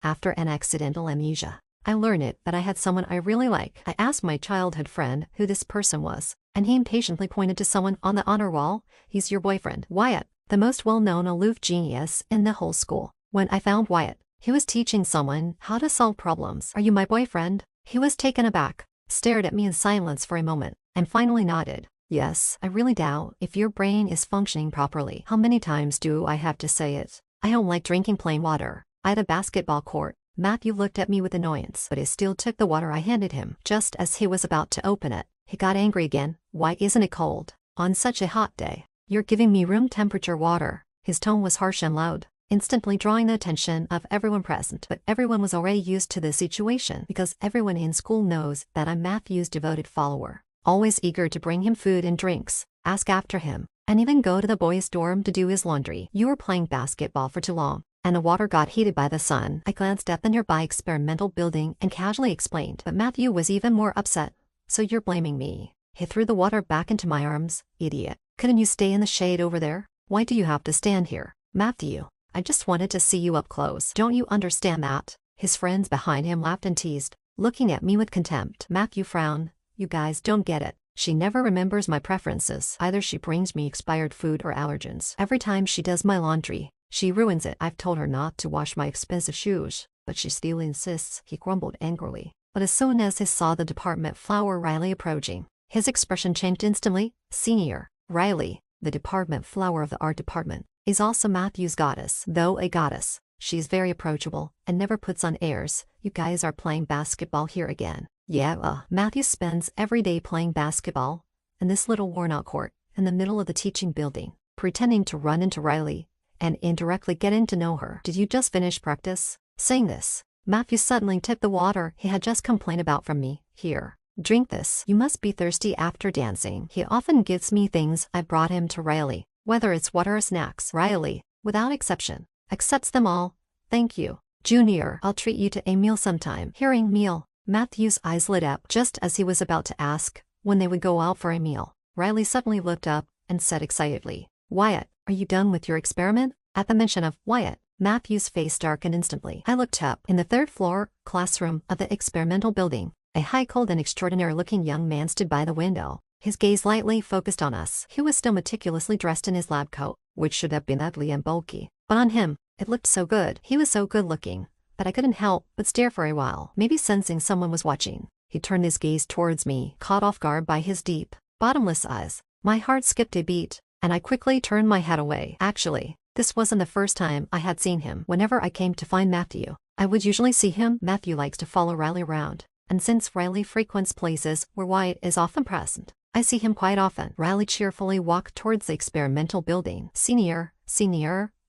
After an accidental amnesia, I learned it that I had someone I really like. I asked my childhood friend who this person was, and he impatiently pointed to someone on the honor wall. He's your boyfriend, Wyatt, the most well-known aloof genius in the whole school. When I found Wyatt, he was teaching someone how to solve problems. Are you my boyfriend? He was taken aback, stared at me in silence for a moment, and finally nodded. Yes, I really doubt if your brain is functioning properly. How many times do I have to say it? I don't like drinking plain water. At a basketball court, Matthew looked at me with annoyance, but he still took the water I handed him. Just as he was about to open it, he got angry again. Why isn't it cold? On such a hot day, you're giving me room temperature water. His tone was harsh and loud, instantly drawing the attention of everyone present. But everyone was already used to the situation because everyone in school knows that I'm Matthew's devoted follower, always eager to bring him food and drinks, ask after him, and even go to the boys' dorm to do his laundry. You were playing basketball for too long, and the water got heated by the sun. I glanced at the nearby experimental building and casually explained, but Matthew was even more upset. So you're blaming me? He threw the water back into my arms. Idiot. Couldn't you stay in the shade over there? Why do you have to stand here? Matthew, I just wanted to see you up close. Don't you understand that? His friends behind him laughed and teased, looking at me with contempt. Matthew frowned. You guys don't get it. She never remembers my preferences. Either she brings me expired food or allergens. Every time she does my laundry, she ruins it. I've told her not to wash my expensive shoes, but she still insists. He grumbled angrily. But as soon as he saw the department flower Riley approaching, his expression changed instantly. Senior, Riley, the department flower of the art department, is also Matthew's goddess. Though a goddess, she's very approachable and never puts on airs. You guys are playing basketball here again. Yeah, Matthew spends every day playing basketball in this little worn-out court in the middle of the teaching building, pretending to run into Riley and indirectly getting to know her. Did you just finish practice? Saying this, Matthew suddenly tipped the water he had just complained about from me. Here, drink this. You must be thirsty after dancing. He often gives me things I brought him to Riley, whether it's water or snacks. Riley, without exception, accepts them all. Thank you. Junior, I'll treat you to a meal sometime. Hearing meal, Matthew's eyes lit up just as he was about to ask when they would go out for a meal. Riley suddenly looked up and said excitedly, Wyatt, are you done with your experiment? At the mention of Wyatt, Matthew's face darkened instantly. I looked up. In the third-floor classroom of the experimental building, a high, cold, and extraordinary-looking young man stood by the window, his gaze lightly focused on us. He was still meticulously dressed in his lab coat, which should have been ugly and bulky, but on him, it looked so good. He was so good-looking that I couldn't help but stare for a while. Maybe sensing someone was watching, he turned his gaze towards me, caught off guard by his deep, bottomless eyes. My heart skipped a beat, and I quickly turned my head away. Actually, this wasn't the first time I had seen him. Whenever I came to find Matthew, I would usually see him. Matthew likes to follow Riley around, and since Riley frequents places where Wyatt is often present, I see him quite often. Riley cheerfully walked towards the experimental building. Senior,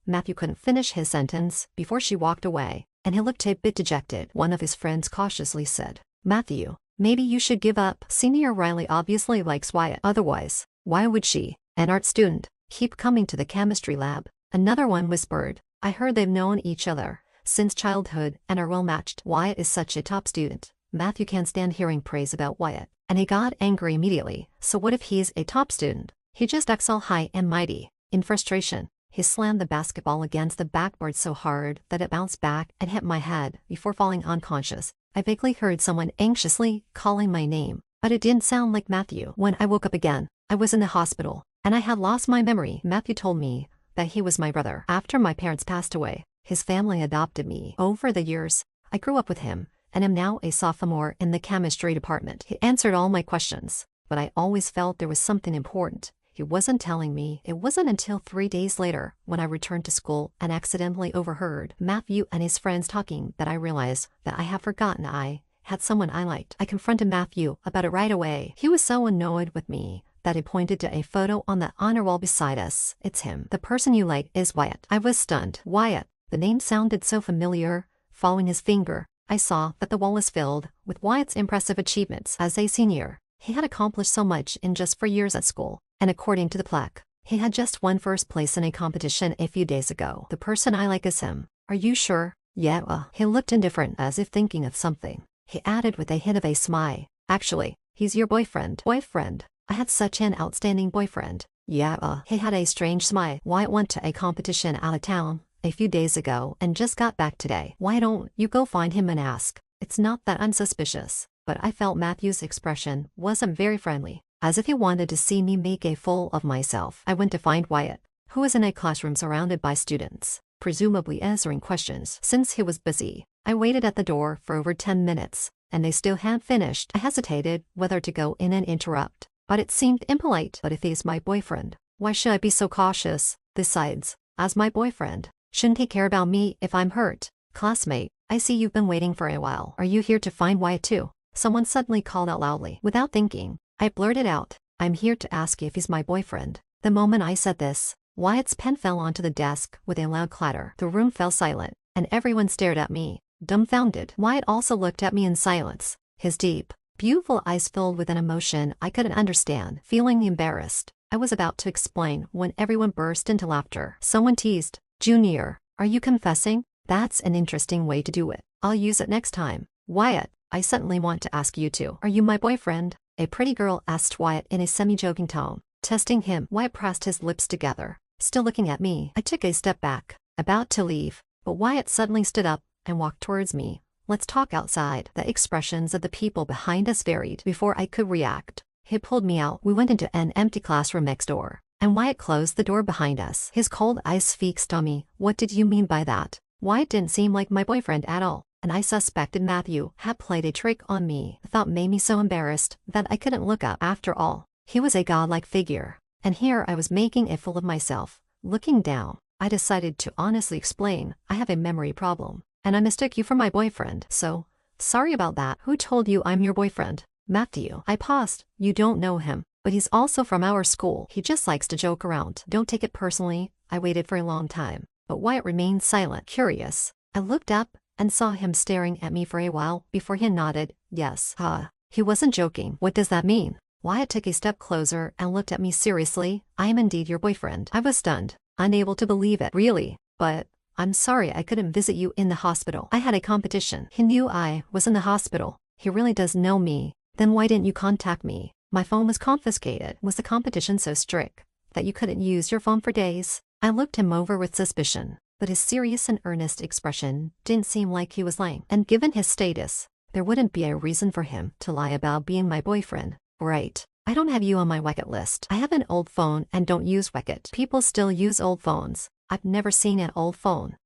Matthew couldn't finish his sentence before she walked away, and he looked a bit dejected. One of his friends cautiously said, Matthew, maybe you should give up. Senior Riley obviously likes Wyatt. Otherwise, why would she, an art student, keep coming to the chemistry lab? Another one whispered, I heard they've known each other since childhood and are well matched. Wyatt is such a top student. Matthew can't stand hearing praise about Wyatt, and he got angry immediately. So what if he's a top student? He just acts all high and mighty. In frustration, he slammed the basketball against the backboard so hard that it bounced back and hit my head before falling unconscious. I vaguely heard someone anxiously calling my name, but it didn't sound like Matthew. When I woke up again, I was in the hospital, and I had lost my memory. Matthew told me that he was my brother. After my parents passed away, his family adopted me. Over the years, I grew up with him, and am now a sophomore in the chemistry department. He answered all my questions, but I always felt there was something important he wasn't telling me. It wasn't until 3 days later, when I returned to school and accidentally overheard Matthew and his friends talking, that I realized that I had forgotten I had someone I liked. I confronted Matthew about it right away. He was so annoyed with me that he pointed to a photo on the honor wall beside us. It's him. The person you like is Wyatt. I was stunned. Wyatt. The name sounded so familiar. Following his finger, I saw that the wall was filled with Wyatt's impressive achievements as a senior. He had accomplished so much in just 4 years at school, and according to the plaque, he had just won first place in a competition a few days ago. The person I like is him. Are you sure? Yeah. He looked indifferent, as if thinking of something. He added with a hint of a smile, actually, he's your boyfriend. Boyfriend? I had such an outstanding boyfriend. Yeah. He had a strange smile. Wyatt went to a competition out of town, a few days ago and just got back today. Why don't you go find him and ask? It's not that unsuspicious. But I felt Matthew's expression wasn't very friendly, as if he wanted to see me make a fool of myself. I went to find Wyatt, who was in a classroom surrounded by students, presumably answering questions. Since he was busy, I waited at the door for over 10 minutes, and they still hadn't finished. I hesitated whether to go in and interrupt, but it seemed impolite. But if he's my boyfriend, why should I be so cautious? Besides, as my boyfriend, shouldn't he care about me if I'm hurt? Classmate, I see you've been waiting for a while. Are you here to find Wyatt too? Someone suddenly called out loudly. Without thinking, I blurted out, I'm here to ask if he's my boyfriend. The moment I said this, Wyatt's pen fell onto the desk with a loud clatter. The room fell silent, and everyone stared at me, dumbfounded. Wyatt also looked at me in silence, his deep, beautiful eyes filled with an emotion I couldn't understand. Feeling embarrassed, I was about to explain when everyone burst into laughter. Someone teased, Junior, are you confessing? That's an interesting way to do it. I'll use it next time. Wyatt, I suddenly want to ask you too. Are you my boyfriend? A pretty girl asked Wyatt in a semi-joking tone. Testing him, Wyatt pressed his lips together, still looking at me. I took a step back, about to leave, but Wyatt suddenly stood up and walked towards me. Let's talk outside. The expressions of the people behind us varied before I could react. He pulled me out. We went into an empty classroom next door, and Wyatt closed the door behind us. His cold eyes fixed on me. What did you mean by that? Wyatt didn't seem like my boyfriend at all, and I suspected Matthew had played a trick on me. The thought made me so embarrassed that I couldn't look up. After all, he was a godlike figure, and here I was making a fool of myself. Looking down, I decided to honestly explain, I have a memory problem, and I mistook you for my boyfriend, so, sorry about that. Who told you I'm your boyfriend? Matthew. I paused. You don't know him, but he's also from our school. He just likes to joke around. Don't take it personally. I waited for a long time, but Wyatt remained silent. Curious, I looked up and saw him staring at me for a while before he nodded, yes. He wasn't joking. What does that mean? Wyatt took a step closer and looked at me seriously. I am indeed your boyfriend. I was stunned, unable to believe it. Really? But I'm sorry I couldn't visit you in the hospital. I had a competition. He knew I was in the hospital. He really does know me. Then why didn't you contact me? My phone was confiscated. Was the competition so strict that you couldn't use your phone for days? I looked him over with suspicion, but his serious and earnest expression didn't seem like he was lying. And given his status, there wouldn't be a reason for him to lie about being my boyfriend. Right. I don't have you on my Wicket list. I have an old phone and don't use Wicket. People still use old phones. I've never seen an old phone.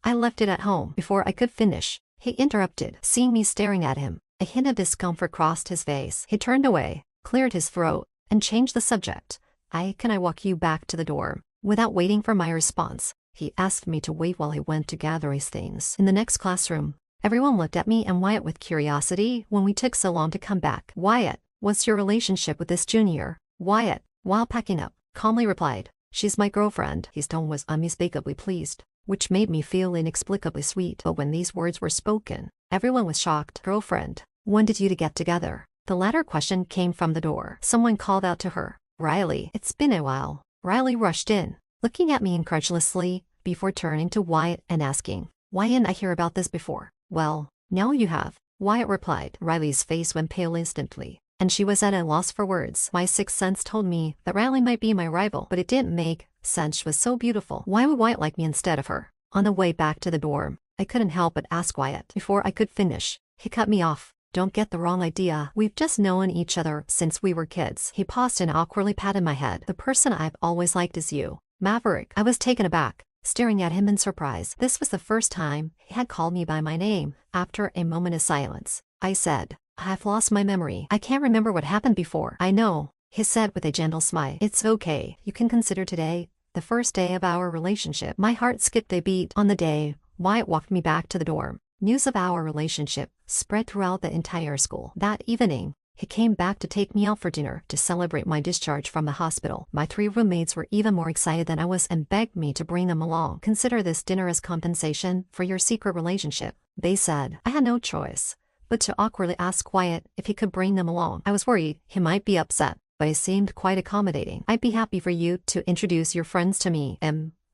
I left it at home. Before I could finish, he interrupted. Seeing me staring at him, a hint of discomfort crossed his face. He turned away, cleared his throat, and changed the subject. Can I walk you back to the dorm? Without waiting for my response, he asked me to wait while he went to gather his things. In the next classroom, everyone looked at me and Wyatt with curiosity when we took so long to come back. Wyatt, what's your relationship with this Junior? Wyatt, while packing up, calmly replied, she's my girlfriend. His tone was unmistakably pleased, which made me feel inexplicably sweet. But when these words were spoken, everyone was shocked. Girlfriend? When did you two get together? The latter question came from the door. Someone called out to her, Riley. It's been a while. Riley rushed in, looking at me incredulously, before turning to Wyatt and asking, why didn't I hear about this before? Well, now you have, Wyatt replied. Riley's face went pale instantly, and she was at a loss for words. My sixth sense told me that Riley might be my rival, but it didn't make sense. She was so beautiful. Why would Wyatt like me instead of her? On the way back to the dorm, I couldn't help but ask Wyatt. Before I could finish, he cut me off. Don't get the wrong idea. We've just known each other since we were kids. He paused and awkwardly patted my head. The person I've always liked is you, Maverick. I was taken aback, staring at him in surprise. This was the first time he had called me by my name. After a moment of silence, I said, I've lost my memory. I can't remember what happened before. I know, he said with a gentle smile. It's okay. You can consider today the first day of our relationship. My heart skipped a beat. On the day Wyatt walked me back to the dorm, news of our relationship spread throughout the entire school. That evening, he came back to take me out for dinner to celebrate my discharge from the hospital. My 3 roommates were even more excited than I was and begged me to bring them along. Consider this dinner as compensation for your secret relationship, they said. I had no choice but to awkwardly ask Wyatt if he could bring them along. I was worried he might be upset, but he seemed quite accommodating. I'd be happy for you to introduce your friends to me.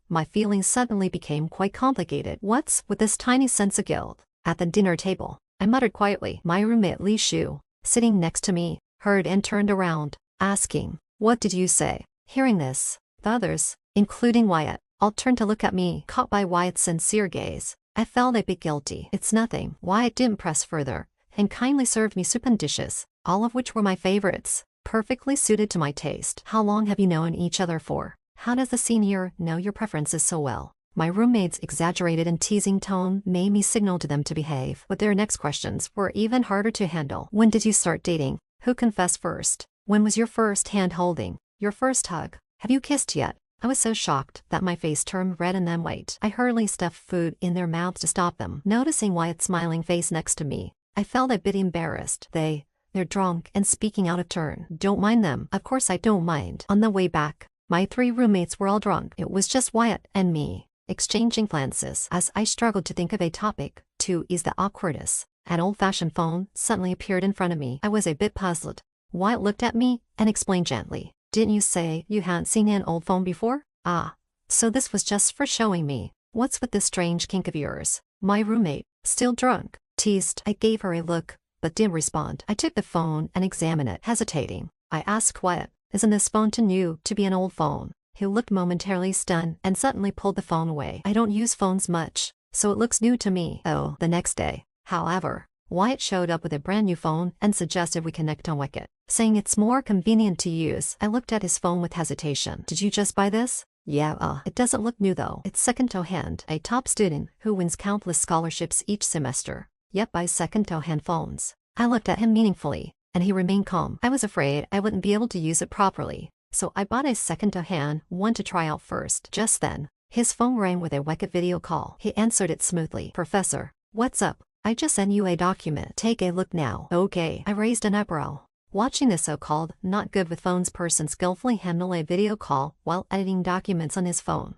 My feelings suddenly became quite complicated. What's with this tiny sense of guilt? At the dinner table, I muttered quietly. My roommate Li Shu, sitting next to me, heard and turned around, asking, what did you say? Hearing this, the others, including Wyatt, all turned to look at me, caught by Wyatt's sincere gaze. I felt a bit guilty. It's nothing. Wyatt didn't press further, and kindly served me soup and dishes, all of which were my favorites, perfectly suited to my taste. How long have you known each other for? How does the senior know your preferences so well? My roommate's exaggerated and teasing tone made me signal to them to behave, but their next questions were even harder to handle. When did you start dating? Who confessed first? When was your first hand holding? Your first hug? Have you kissed yet? I was so shocked that my face turned red and then white. I hurriedly stuffed food in their mouths to stop them. Noticing Wyatt's smiling face next to me, I felt a bit embarrassed. They're drunk and speaking out of turn. Don't mind them. Of course I don't mind. On the way back, my 3 roommates were all drunk. It was just Wyatt and me, exchanging glances. As I struggled to think of a topic to ease the awkwardness, an old-fashioned phone suddenly appeared in front of me. I was a bit puzzled. Wyatt looked at me and explained gently. Didn't you say you hadn't seen an old phone before? Ah, so this was just for showing me. What's with this strange kink of yours? My roommate, still drunk, teased. I gave her a look, but didn't respond. I took the phone and examined it, hesitating. I asked Wyatt, isn't this phone too new to be an old phone? He looked momentarily stunned and suddenly pulled the phone away. I don't use phones much, so it looks new to me. Oh, the next day, however, Wyatt showed up with a brand new phone and suggested we connect on Wicket, saying it's more convenient to use. I looked at his phone with hesitation. Did you just buy this? Yeah, it doesn't look new though. It's second-hand. A top student who wins countless scholarships each semester, yet buys second-hand phones. I looked at him meaningfully, and he remained calm. I was afraid I wouldn't be able to use it properly, so I bought a second-hand one to try out first. Just then, his phone rang with a Wicket video call. He answered it smoothly. Professor, what's up? I just sent you a document. Take a look now. Okay. I raised an eyebrow, watching the so-called not good with phones person skillfully handle a video call while editing documents on his phone.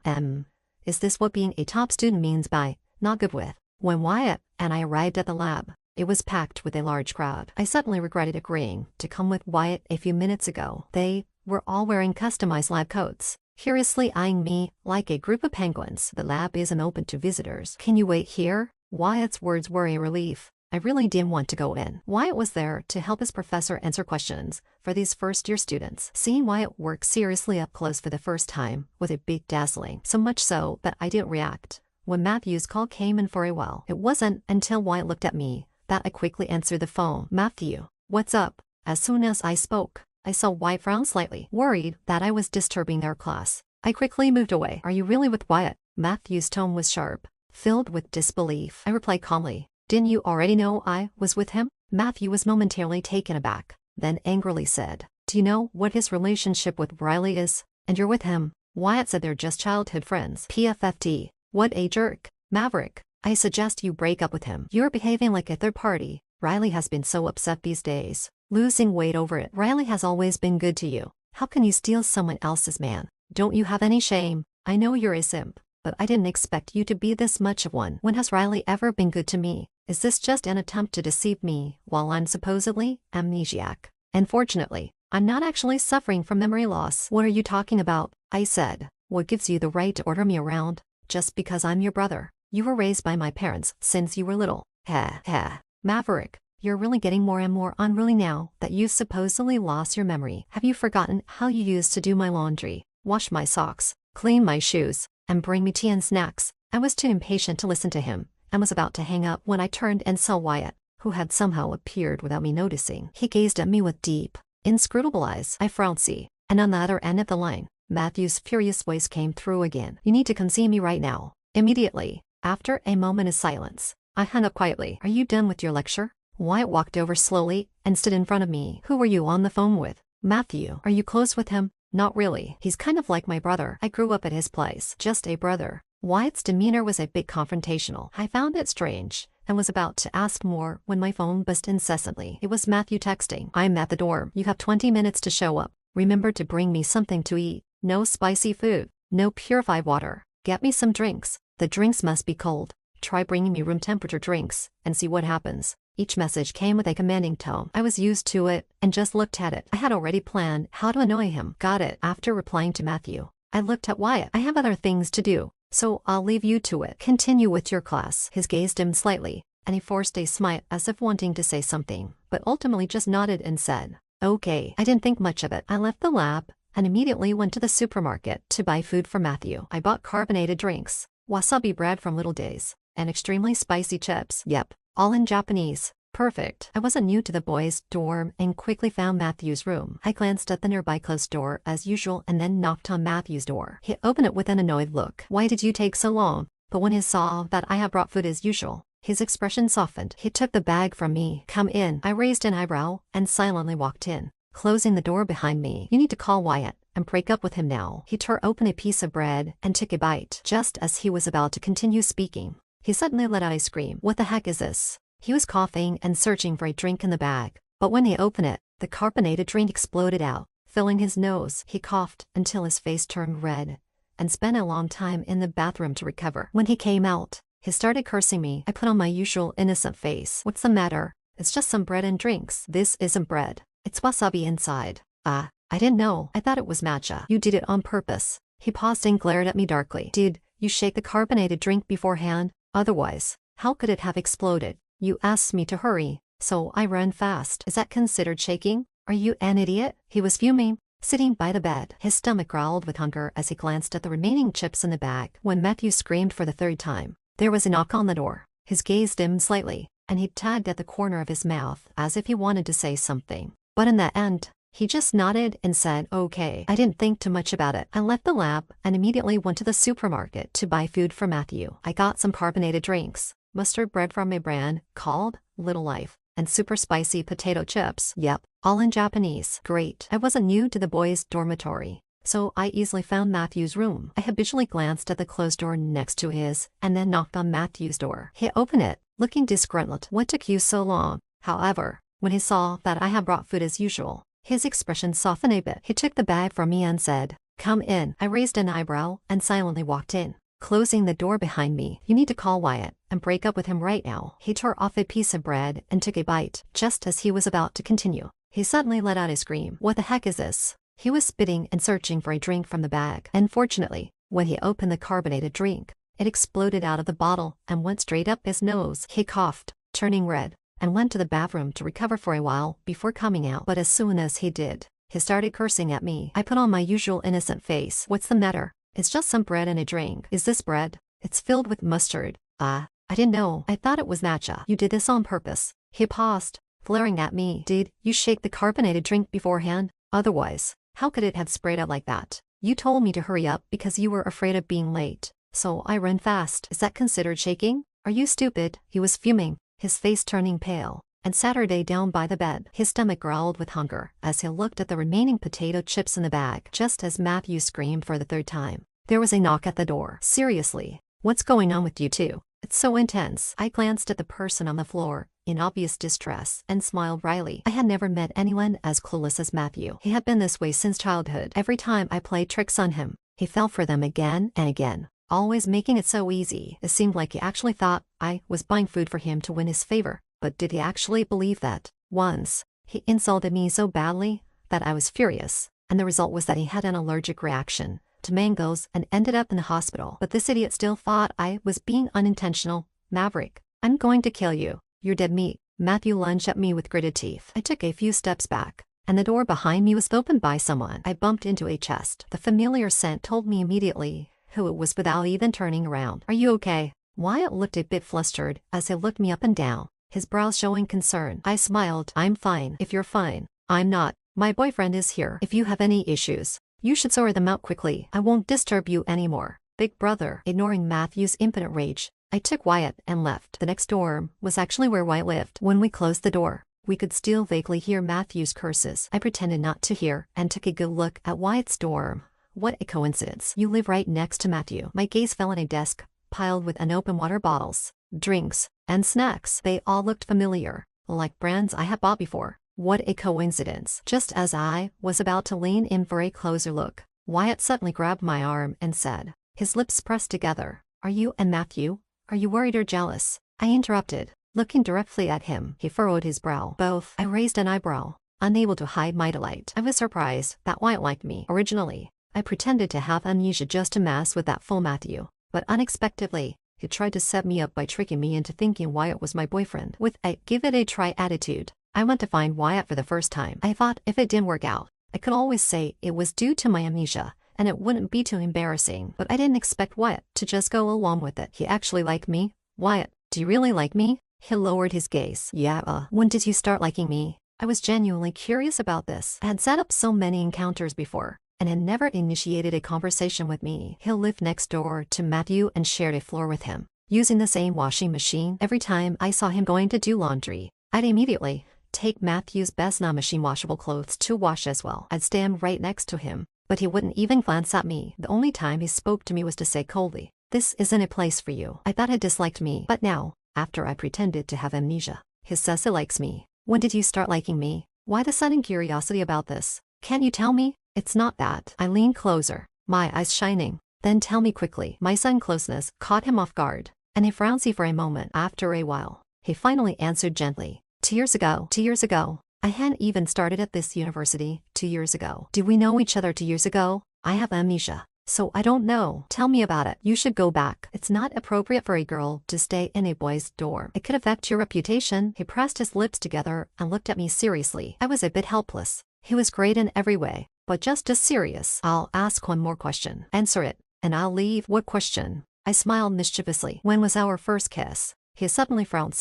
Is this what being a top student means by not good with? When Wyatt and I arrived at the lab, it was packed with a large crowd. I suddenly regretted agreeing to come with Wyatt a few minutes ago. They were all wearing customized lab coats, curiously eyeing me like a group of penguins. The lab isn't open to visitors. Can you wait here? Wyatt's words were a relief. I really didn't want to go in. Wyatt was there to help his professor answer questions for these first-year students. Seeing Wyatt work seriously up close for the first time was a bit dazzling, so much so that I didn't react when Matthew's call came in for a while. It wasn't until Wyatt looked at me that I quickly answered the phone. Matthew, what's up? As soon as I spoke, I saw Wyatt frown slightly, worried that I was disturbing their class. I quickly moved away. Are you really with Wyatt? Matthew's tone was sharp, filled with disbelief. I replied calmly. Didn't you already know I was with him? Matthew was momentarily taken aback, then angrily said, do you know what his relationship with Riley is? And you're with him? Wyatt said they're just childhood friends. PFFT. What a jerk. Maverick, I suggest you break up with him. You're behaving like a third party. Riley has been so upset these days, losing weight over it. Riley has always been good to you. How can you steal someone else's man? Don't you have any shame? I know you're a simp, but I didn't expect you to be this much of one. When has Riley ever been good to me? Is this just an attempt to deceive me while I'm supposedly amnesiac? Unfortunately, I'm not actually suffering from memory loss. What are you talking about? I said. What gives you the right to order me around? Just because I'm your brother. You were raised by my parents since you were little. Heh. Maverick, you're really getting more and more unruly now that you've supposedly lost your memory. Have you forgotten how you used to do my laundry, wash my socks, clean my shoes, and bring me tea and snacks? I was too impatient to listen to him, and was about to hang up when I turned and saw Wyatt, who had somehow appeared without me noticing. He gazed at me with deep, inscrutable eyes. I frowned. And on the other end of the line, Matthew's furious voice came through again. You need to come see me right now. Immediately. After a moment of silence, I hung up quietly. Are you done with your lecture? Wyatt walked over slowly and stood in front of me. Who were you on the phone with? Matthew. Are you close with him? Not really. He's kind of like my brother. I grew up at his place. Just a brother. Wyatt's demeanor was a bit confrontational. I found it strange, and was about to ask more when my phone buzzed incessantly. It was Matthew texting. I'm at the dorm. You have 20 minutes to show up. Remember to bring me something to eat. No spicy food. No purified water. Get me some drinks. The drinks must be cold. Try bringing me room temperature drinks, and see what happens. Each message came with a commanding tone. I was used to it, and just looked at it. I had already planned how to annoy him. Got it. After replying to Matthew, I looked at Wyatt. I have other things to do, so I'll leave you to it. Continue with your class. His gaze dimmed slightly, and he forced a smile as if wanting to say something, but ultimately just nodded and said, okay. I didn't think much of it. I left the lab, and immediately went to the supermarket to buy food for Matthew. I bought carbonated drinks, wasabi bread from Little Days, and extremely spicy chips. Yep, all in Japanese. Perfect. I wasn't new to the boys' dorm and quickly found Matthew's room. I glanced at the nearby closed door as usual and then knocked on Matthew's door. He opened it with an annoyed look. Why did you take so long? But when he saw that I had brought food as usual, his expression softened. He took the bag from me. Come in. I raised an eyebrow and silently walked in, closing the door behind me. You need to call Wyatt and break up with him now. He tore open a piece of bread and took a bite. Just as he was about to continue speaking, he suddenly let out a scream. What the heck is this? He was coughing and searching for a drink in the bag, but when he opened it, the carbonated drink exploded out, filling his nose. He coughed until his face turned red and spent a long time in the bathroom to recover. When he came out, he started cursing me. I put on my usual innocent face. What's the matter? It's just some bread and drinks. This isn't bread. It's wasabi inside. I didn't know. I thought it was matcha. You did it on purpose. He paused and glared at me darkly. Did you shake the carbonated drink beforehand? Otherwise, how could it have exploded? You asked me to hurry, so I ran fast. Is that considered shaking? Are you an idiot? He was fuming, sitting by the bed. His stomach growled with hunger as he glanced at the remaining chips in the bag. When Matthew screamed for the third time, there was a knock on the door. His gaze dimmed slightly, and he tugged at the corner of his mouth as if he wanted to say something. But in the end, he just nodded and said, okay. I didn't think too much about it. I left the lab and immediately went to the supermarket to buy food for Matthew. I got some carbonated drinks, mustard bread from a brand called Little Life, and super spicy potato chips. Yep, all in Japanese. Great. I wasn't new to the boys' dormitory, so I easily found Matthew's room. I habitually glanced at the closed door next to his and then knocked on Matthew's door. He opened it, looking disgruntled. What took you so long? However, when he saw that I had brought food as usual, his expression softened a bit. He took the bag from me and said, come in. I raised an eyebrow and silently walked in, closing the door behind me. You need to call Wyatt and break up with him right now. He tore off a piece of bread and took a bite. Just as he was about to continue, he suddenly let out a scream. What the heck is this? He was spitting and searching for a drink from the bag. Unfortunately, when he opened the carbonated drink, it exploded out of the bottle and went straight up his nose. He coughed, turning red, and went to the bathroom to recover for a while before coming out. But as soon as he did, he started cursing at me. I put on my usual innocent face. What's the matter? It's just some bread and a drink. Is this bread? It's filled with mustard. I didn't know. I thought it was matcha. You did this on purpose. He paused, glaring at me. Did you shake the carbonated drink beforehand? Otherwise, how could it have sprayed out like that? You told me to hurry up because you were afraid of being late, so I ran fast. Is that considered shaking? Are you stupid? He was fuming, his face turning pale, and Saturday down by the bed. His stomach growled with hunger as he looked at the remaining potato chips in the bag. Just as Matthew screamed for the third time, there was a knock at the door. Seriously, what's going on with you two? It's so intense. I glanced at the person on the floor, in obvious distress, and smiled wryly. I had never met anyone as clueless as Matthew. He had been this way since childhood. Every time I played tricks on him, he fell for them again and again, always making it so easy. It seemed like he actually thought I was buying food for him to win his favor. But did he actually believe that? Once, he insulted me so badly that I was furious, and the result was that he had an allergic reaction to mangoes and ended up in the hospital. But this idiot still thought I was being unintentional. Maverick, I'm going to kill you. You're dead meat. Matthew lunged at me with gritted teeth. I took a few steps back, and the door behind me was opened by someone. I bumped into a chest. The familiar scent told me immediately who it was without even turning around. Are you okay? Wyatt looked a bit flustered as he looked me up and down, his brows showing concern. I smiled. I'm fine. If you're fine, I'm not. My boyfriend is here. If you have any issues, you should sort them out quickly. I won't disturb you anymore. Big brother. Ignoring Matthew's impotent rage, I took Wyatt and left. The next dorm was actually where Wyatt lived. When we closed the door, we could still vaguely hear Matthew's curses. I pretended not to hear and took a good look at Wyatt's dorm. What a coincidence. You live right next to Matthew. My gaze fell on a desk piled with unopened water bottles, drinks, and snacks. They all looked familiar, like brands I had bought before. What a coincidence. Just as I was about to lean in for a closer look, Wyatt suddenly grabbed my arm and said, his lips pressed together, "Are you and Matthew? Are you worried or jealous?" I interrupted, looking directly at him. He furrowed his brow. Both. I raised an eyebrow, unable to hide my delight. I was surprised that Wyatt liked me. Originally, I pretended to have amnesia just to mess with that fool Matthew, but unexpectedly, he tried to set me up by tricking me into thinking Wyatt was my boyfriend. With a give it a try attitude, I went to find Wyatt for the first time. I thought if it didn't work out, I could always say it was due to my amnesia, and it wouldn't be too embarrassing, but I didn't expect Wyatt to just go along with it. He actually liked me? Wyatt, do you really like me? He lowered his gaze. Yeah, when did you start liking me? I was genuinely curious about this. I had set up so many encounters before, and had never initiated a conversation with me. He lived next door to Matthew and shared a floor with him, using the same washing machine. Every time I saw him going to do laundry, I'd immediately take Matthew's best non-machine washable clothes to wash as well. I'd stand right next to him, but he wouldn't even glance at me. The only time he spoke to me was to say coldly, "This isn't a place for you." I thought he disliked me, but now, after I pretended to have amnesia, he says he likes me. When did you start liking me? Why the sudden curiosity about this? Can you tell me? It's not that. I leaned closer, my eyes shining. Then tell me quickly. My sudden closeness caught him off guard, and he frowned for a moment. After a while, he finally answered gently. 2 years ago. 2 years ago. I hadn't even started at this university 2 years ago. Did we know each other 2 years ago? I have amnesia, so I don't know. Tell me about it. You should go back. It's not appropriate for a girl to stay in a boy's dorm. It could affect your reputation. He pressed his lips together and looked at me seriously. I was a bit helpless. He was great in every way, but just as serious. I'll ask one more question. Answer it, and I'll leave. What question? I smiled mischievously. When was our first kiss? He suddenly frowned,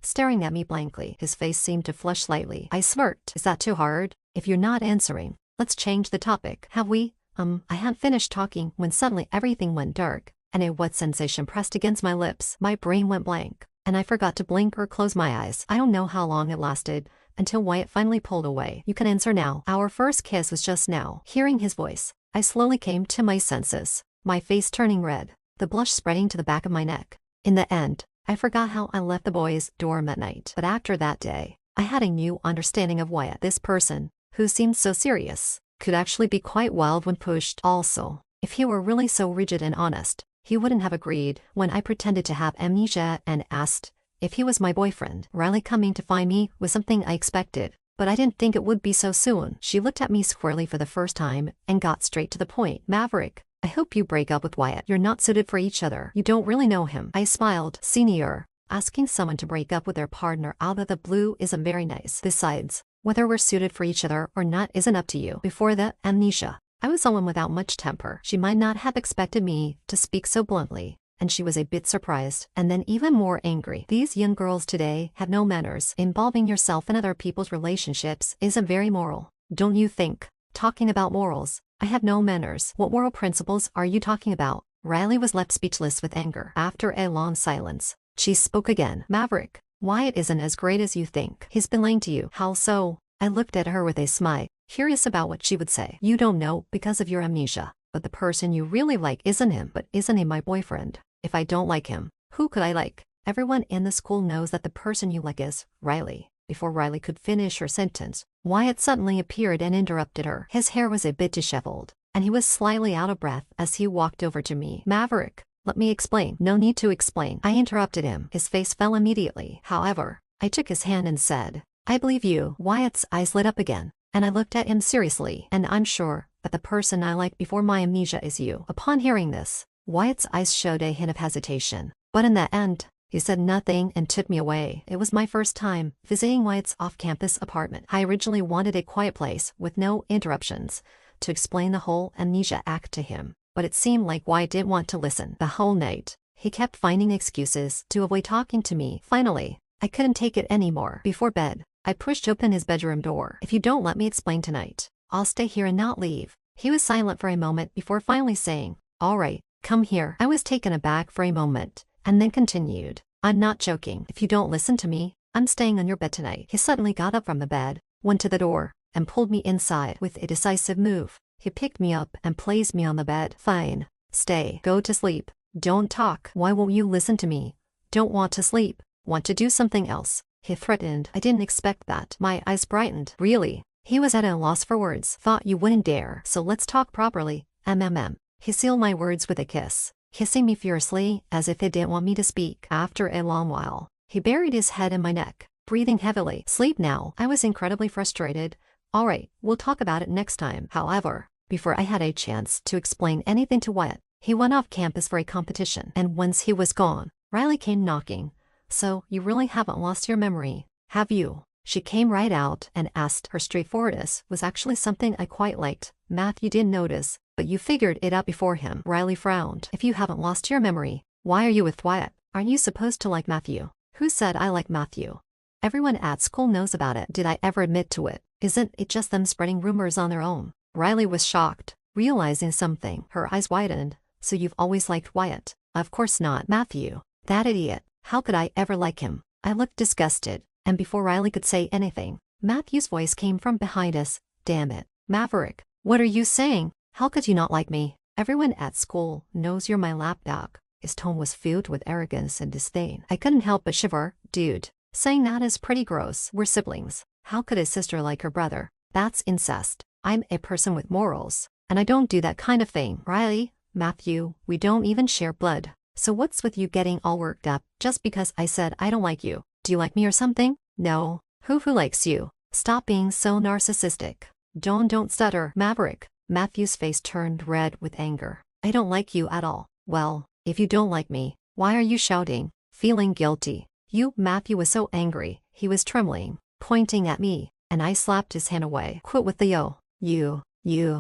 staring at me blankly. His face seemed to flush slightly. I smirked. Is that too hard? If you're not answering, let's change the topic. Have we? I hadn't finished talking when suddenly everything went dark, and a wet sensation pressed against my lips. My brain went blank, and I forgot to blink or close my eyes. I don't know how long it lasted, until Wyatt finally pulled away. You can answer now. Our first kiss was just now. Hearing his voice, I slowly came to my senses, my face turning red, the blush spreading to the back of my neck. In the end, I forgot how I left the boys' dorm at night. But after that day, I had a new understanding of Wyatt. This person, who seemed so serious, could actually be quite wild when pushed. Also, if he were really so rigid and honest, he wouldn't have agreed when I pretended to have amnesia and asked if he was my boyfriend. Riley coming to find me was something I expected, but I didn't think it would be so soon. She looked at me squarely for the first time and got straight to the point. Maverick, I hope you break up with Wyatt. You're not suited for each other. You don't really know him. I smiled. Senior, asking someone to break up with their partner out of the blue isn't very nice. Besides, whether we're suited for each other or not isn't up to you. Before the amnesia, I was someone without much temper. She might not have expected me to speak so bluntly, and she was a bit surprised, and then even more angry. These young girls today have no manners. Involving yourself in other people's relationships isn't very moral, don't you think? Talking about morals, I have no manners. What moral principles are you talking about? Riley was left speechless with anger. After a long silence, she spoke again. Maverick, Wyatt isn't as great as you think. He's been lying to you. How so? I looked at her with a smile, curious about what she would say. You don't know because of your amnesia, but the person you really like isn't him. But isn't he my boyfriend? If I don't like him, who could I like? Everyone in the school knows that the person you like is Riley. Before Riley could finish her sentence, Wyatt suddenly appeared and interrupted her. His hair was a bit disheveled, and he was slightly out of breath as he walked over to me. Maverick, let me explain. No need to explain. I interrupted him. His face fell immediately. However, I took his hand and said, I believe you. Wyatt's eyes lit up again, and I looked at him seriously. And I'm sure that the person I liked before my amnesia is you. Upon hearing this, Wyatt's eyes showed a hint of hesitation, but in the end, he said nothing and took me away. It was my first time visiting Wyatt's off-campus apartment. I originally wanted a quiet place with no interruptions to explain the whole amnesia act to him, but it seemed like Wyatt didn't want to listen. The whole night, he kept finding excuses to avoid talking to me. Finally, I couldn't take it anymore. Before bed, I pushed open his bedroom door. If you don't let me explain tonight, I'll stay here and not leave. He was silent for a moment before finally saying, all right, come here. I was taken aback for a moment, and then continued, I'm not joking. If you don't listen to me, I'm staying on your bed tonight. He suddenly got up from the bed, went to the door, and pulled me inside. With a decisive move, he picked me up and placed me on the bed. Fine. Stay. Go to sleep. Don't talk. Why won't you listen to me? Don't want to sleep. Want to do something else? He threatened. I didn't expect that. My eyes brightened. Really? He was at a loss for words. Thought you wouldn't dare. So let's talk properly. He sealed my words with a kiss, kissing me furiously as if he didn't want me to speak. After a long while, he buried his head in my neck, breathing heavily. Sleep now. I was incredibly frustrated. All right, we'll talk about it next time. However, before I had a chance to explain anything to Wyatt, he went off campus for a competition, and once he was gone, Riley came knocking. So, you really haven't lost your memory, have you? She came right out and asked. Her straightforwardness was actually something I quite liked. Matthew didn't notice, but you figured it out before him. Riley frowned. If you haven't lost your memory, why are you with Wyatt? Aren't you supposed to like Matthew? Who said I like Matthew? Everyone at school knows about it. Did I ever admit to it? Isn't it just them spreading rumors on their own? Riley was shocked, realizing something. Her eyes widened. So you've always liked Wyatt? Of course not, Matthew. That idiot. How could I ever like him? I looked disgusted, and before Riley could say anything, Matthew's voice came from behind us. Damn it, Maverick. What are you saying? How could you not like me? Everyone at school knows you're my lapdog. His tone was filled with arrogance and disdain. I couldn't help but shiver. Dude, saying that is pretty gross. We're siblings. How could his sister like her brother? That's incest. I'm a person with morals, and I don't do that kind of thing. Riley, Matthew, we don't even share blood. So what's with you getting all worked up just because I said I don't like you? Do you like me or something? No. Who likes you? Stop being so narcissistic. Don't stutter, Maverick. Matthew's face turned red with anger. I don't like you at all. Well, if you don't like me, why are you shouting? Feeling guilty. Matthew was so angry, he was trembling, pointing at me, and I slapped his hand away. Quit with the yo. You.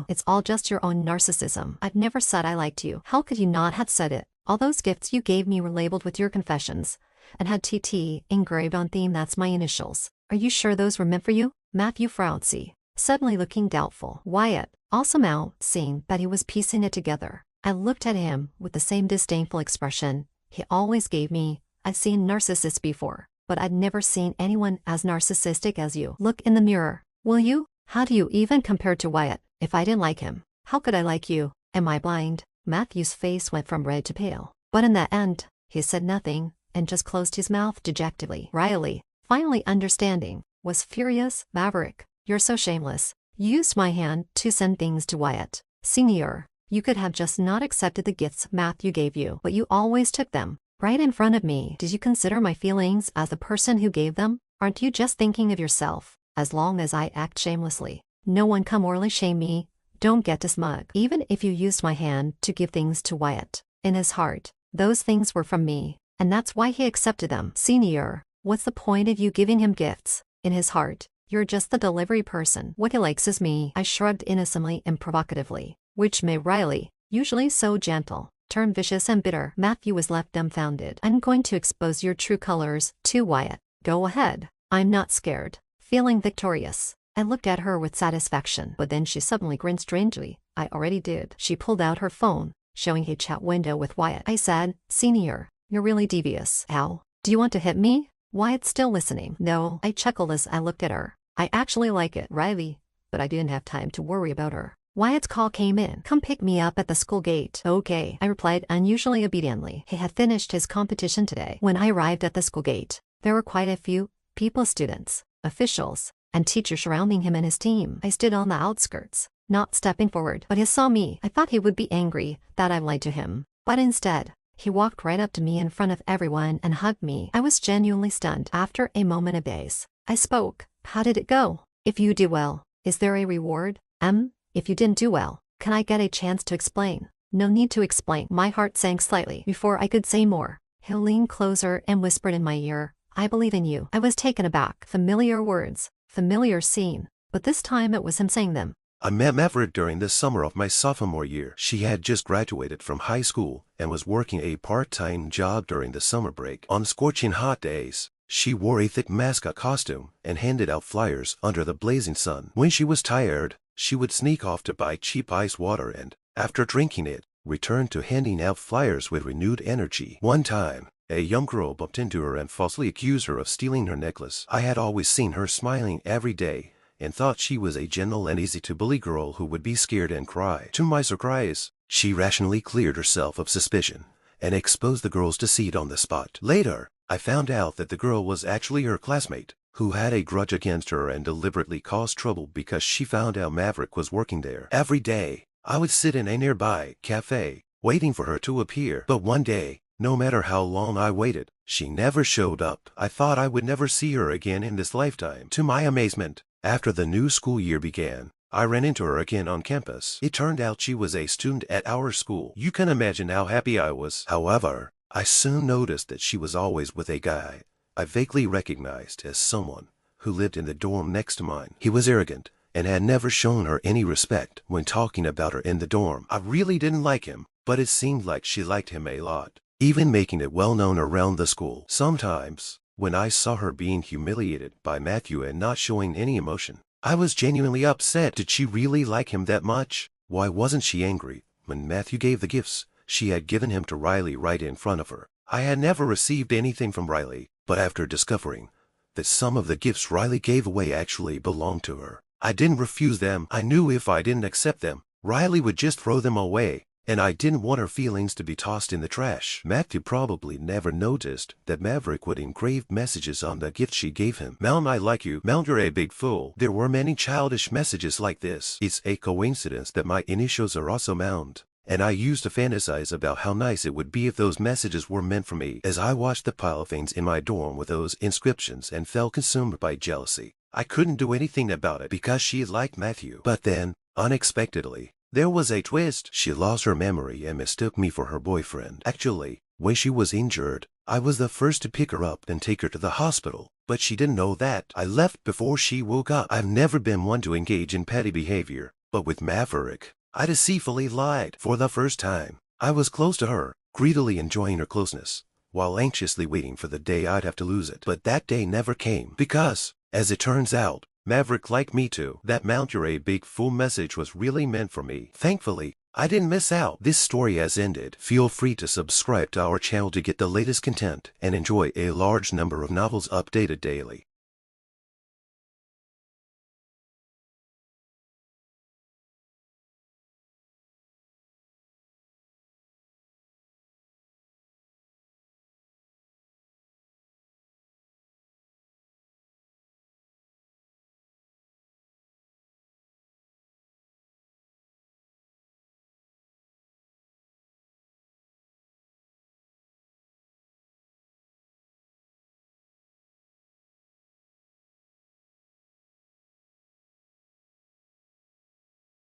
It's all just your own narcissism. I've never said I liked you. How could you not have said it? All those gifts you gave me were labeled with your confessions, and had TT engraved on them. That's my initials. Are you sure those were meant for you? Matthew frowned, suddenly looking doubtful. Wyatt, also out, seeing that he was piecing it together. I looked at him with the same disdainful expression he always gave me. I'd seen narcissists before, but I'd never seen anyone as narcissistic as you. Look in the mirror, will you? How do you even compare to Wyatt? If I didn't like him, how could I like you? Am I blind? Matthew's face went from red to pale. But in the end, he said nothing, and just closed his mouth dejectedly. Riley, finally understanding, was furious. Maverick, you're so shameless. You used my hand to send things to Wyatt. Senior, you could have just not accepted the gifts Matthew gave you, but you always took them. Right in front of me. Did you consider my feelings as the person who gave them? Aren't you just thinking of yourself? As long as I act shamelessly, no one can morally shame me. Don't get too smug. Even if you used my hand to give things to Wyatt, in his heart, those things were from me, and that's why he accepted them. Senior, what's the point of you giving him gifts? In his heart, you're just the delivery person. What he likes is me. I shrugged innocently and provocatively, which made Riley, usually so gentle, turn vicious and bitter. Matthew was left dumbfounded. I'm going to expose your true colors to Wyatt. Go ahead. I'm not scared. Feeling victorious, I looked at her with satisfaction, but then she suddenly grinned strangely. I already did. She pulled out her phone, showing a chat window with Wyatt. I said, Senior, you're really devious. Ow. Do you want to hit me? Wyatt's still listening. No. I chuckled as I looked at her. I actually like it, Riley, but I didn't have time to worry about her. Wyatt's call came in. Come pick me up at the school gate. Okay, I replied unusually obediently. He had finished his competition today. When I arrived at the school gate, there were quite a few people, students, officials, and teachers surrounding him and his team. I stood on the outskirts, not stepping forward, but he saw me. I thought he would be angry that I lied to him, but instead, he walked right up to me in front of everyone and hugged me. I was genuinely stunned. After a moment of daze, I spoke. How did it go? If you do well, is there a reward? If you didn't do well, can I get a chance to explain? No need to explain. My heart sank slightly before I could say more. He leaned closer and whispered in my ear, I believe in you. I was taken aback. Familiar words, familiar scene, but this time it was him saying them. I met Maverick during the summer of my sophomore year. She had just graduated from high school and was working a part-time job during the summer break. On scorching hot days, she wore a thick mascot costume and handed out flyers under the blazing sun. When she was tired, she would sneak off to buy cheap ice water and, after drinking it, return to handing out flyers with renewed energy. One time, a young girl bumped into her and falsely accused her of stealing her necklace. I had always seen her smiling every day and thought she was a gentle and easy-to-bully girl who would be scared and cry. To my surprise, she rationally cleared herself of suspicion and exposed the girl's deceit on the spot. Later, I found out that the girl was actually her classmate, who had a grudge against her and deliberately caused trouble because she found out Maverick was working there. Every day, I would sit in a nearby cafe, waiting for her to appear. But one day, no matter how long I waited, she never showed up. I thought I would never see her again in this lifetime. To my amazement, after the new school year began, I ran into her again on campus. It turned out she was a student at our school. You can imagine how happy I was. However, I soon noticed that she was always with a guy I vaguely recognized as someone who lived in the dorm next to mine. He was arrogant and had never shown her any respect when talking about her in the dorm. I really didn't like him, but it seemed like she liked him a lot, even making it well known around the school. Sometimes, when I saw her being humiliated by Matthew and not showing any emotion, I was genuinely upset. Did she really like him that much? Why wasn't she angry when Matthew gave the gifts she had given him to Riley right in front of her? I had never received anything from Riley, but after discovering that some of the gifts Riley gave away actually belonged to her, I didn't refuse them. I knew if I didn't accept them, Riley would just throw them away, and I didn't want her feelings to be tossed in the trash. Matthew probably never noticed that Maverick would engrave messages on the gift she gave him. "Mount, I like you. Mount, you're a big fool." There were many childish messages like this. It's a coincidence that my initials are also Mount, and I used to fantasize about how nice it would be if those messages were meant for me. As I watched the pile of things in my dorm with those inscriptions and felt consumed by jealousy, I couldn't do anything about it because she liked Matthew. But then, unexpectedly, there was a twist. She lost her memory and mistook me for her boyfriend. Actually, when she was injured, I was the first to pick her up and take her to the hospital. But she didn't know that. I left before she woke up. I've never been one to engage in petty behavior, but with Maverick, I deceitfully lied. For the first time, I was close to her, greedily enjoying her closeness, while anxiously waiting for the day I'd have to lose it. But that day never came, because, as it turns out, Maverick liked me too. That "Mount, you're a big fool" message was really meant for me. Thankfully, I didn't miss out. This story has ended. Feel free to subscribe to our channel to get the latest content and enjoy a large number of novels updated daily.